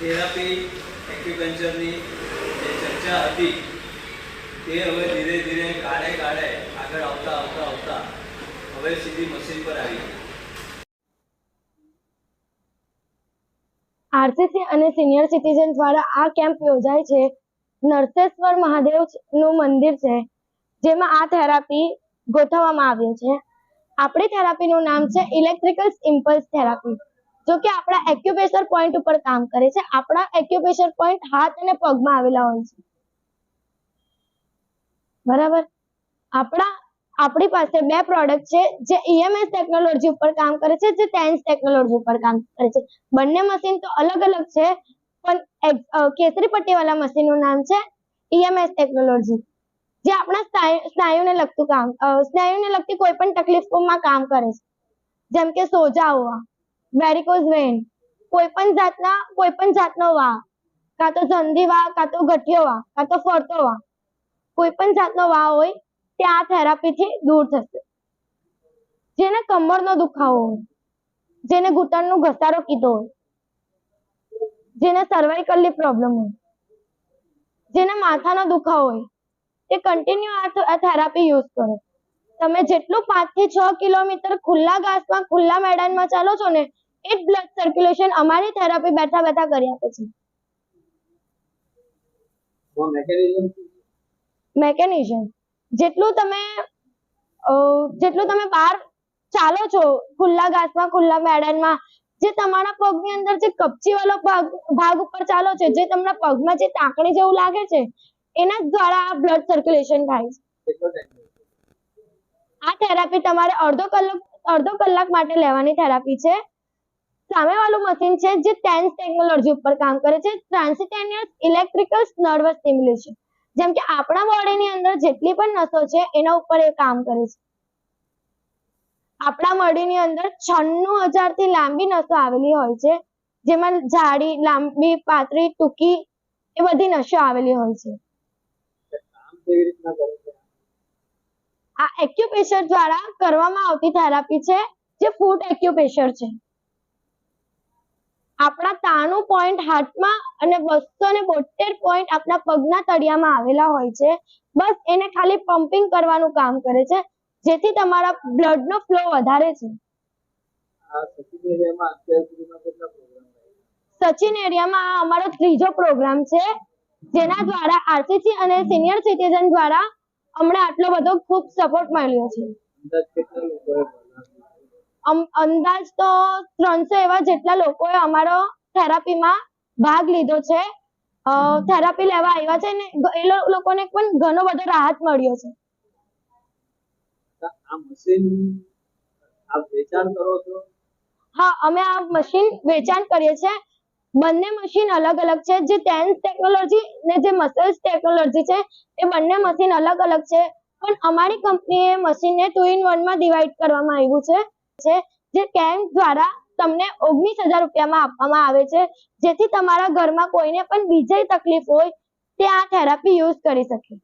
Therapy એક્યુપંક્ચરની જે ચર્ચા હતી તે હવે ધીરે ધીરે ગાળે આગળ આવતા હવે સીધી મશીન પર આવી ગઈ. આરસીસી અને સિનિયર સિટીઝન દ્વારા આ કેમ્પ યોજાય છે. નરસેશ્વર મહાદેવનું મંદિર છે જેમાં આ થેરાપી ગોઠવવામાં આવ્યું છે. આપણી થેરાપીનું નામ છે ઇલેક્ટ્રિકલ ઇમ્પલ્સ થેરાપી, જો કે આપણા એક્યુપ્રેશર પોઈન્ટ ઉપર કામ કરે છે. આપણા એક્યુપ્રેશર પોઈન્ટ હાથ અને પગમાં આવેલા હોય છે, બરાબર. આપણી પાસે બે પ્રોડક્ટ છે જે EMS ટેકનોલોજી ઉપર કામ કરે છે, જે ટેન્સ ટેકનોલોજી ઉપર કામ કરે છે. બંને મશીન તો અલગ છે, પણ કેસરી પટ્ટીવાળા મશીનનું નામ છે EMS ટેકનોલોજી, જે આપણા સ્નાયુને લગતી કોઈ પણ તકલીફોમાં કામ કરે છે, જેમ કે સોજા હોવા, વેરિકોઝ વેઇન, કોઈ પણ જાતનો વા, કાં તો સંધિ વા, કાં તો ગઠિયો વા, કાં તો ફરતો વા, કોઈ પણ જાતનો વા હોય તે આ થેરાપીથી દૂર થશે. જેને કમરનો દુખાવો હોય, જેને ઘૂંટણનો ઘસારો કીધો હોય, જેને સર્વાઇકલની પ્રોબ્લેમ હોય, જેને માથાનો દુખાવો હોય, તે કન્ટિન્યુ આ થેરાપી યુઝ કરો. તમે જેટલું 5 થી 6 કિલોમીટર ખુલ્લા ઘાસમાં ખુલ્લા મેદાનમાં ચાલો છો ને, એ જ બ્લડ સર્ક્યુલેશન અમારી થેરાપી બેઠા કરી આપે છે. મેકેનિઝમ જેટલું તમે બહાર ચાલો છો ખુલ્લા ઘાસમાં ખુલ્લા મેદાનમાં, જે તમારા પગની અંદર જે કપચી વાળો ભાગ ઉપર ચાલો છો, જે તમારા પગમાં જે તાકણી જેવું લાગે છે, એના દ્વારા આ બ્લડ સર્ક્યુલેશન થાય છે. આ થેરાપી તમારે અડધો કલાક માટે લેવાની થેરાપી છે. સામેવાળું મશીન છે જે ટેન્સ ટેકનોલોજી ઉપર કામ કરે છે, ટ્રાન્સિટેનિયસ ઇલેક્ટ્રિકલ નર્વસ સ્ટિમ્યુલેશન. જેમ કે આપણા બોડીની અંદર જેટલી પણ નસો છે એના ઉપર એ કામ કરે છે. આપણા બોડીની અંદર 96,000 થી લાંબી નસો આવેલી હોય છે, જેમાં જાડી, લાંબી, પાતળી, ટૂંકી એ બધી નસો આવેલી હોય છે. આ એક્યુપ્રેશર દ્વારા કરવામાં આવતી થેરાપી છે, જે ફૂટ એક્યુપ્રેશર છે. આપણા 93 પોઈન્ટ હાથમાં અને 272 પોઈન્ટ આપણા પગના તળિયામાં આવેલા હોય છે. બસ એને ખાલી પમ્પિંગ કરવાનું કામ કરે છે, જેથી તમારા બ્લડનો ફ્લો વધારે છે. સચિન એરિયામાં આ અમારો ત્રીજો પ્રોગ્રામ છે, જેના દ્વારા આરસીસી અને સિનિયર સિટીઝન દ્વારા અમને આટલો બધો ખૂબ સપોર્ટ મળ્યો છે. અંદાજ તો 300 એવા જેટલા લોકોએ અમારો થેરાપીમાં ભાગ લીધો છે. થેરાપી લેવા આવ્યા છે ને એ લોકોને પણ ઘણો બધો રાહત મળ્યો છે. હા, અમે આ મશીન વેચાણ કરીએ છીએ. બંને મશીન અલગ છે. જે ટેન્સ ટેકનોલોજી ને જે મસલ્સ ટેકનોલોજી છે, એ બંને મશીન અલગ છે, પણ અમારી કંપનીએ મશીનને 2 in 1 માં ડિવાઈડ કરવામાં આવ્યું છે, જે કેમ્પ દ્વારા તમને 19,000 રૂપિયામાં આપવામાં આવે છે, જેથી તમારા ઘરમાં કોઈને પણ બીજી તકલીફ હોય તે આ થેરાપી યુઝ કરી શકે.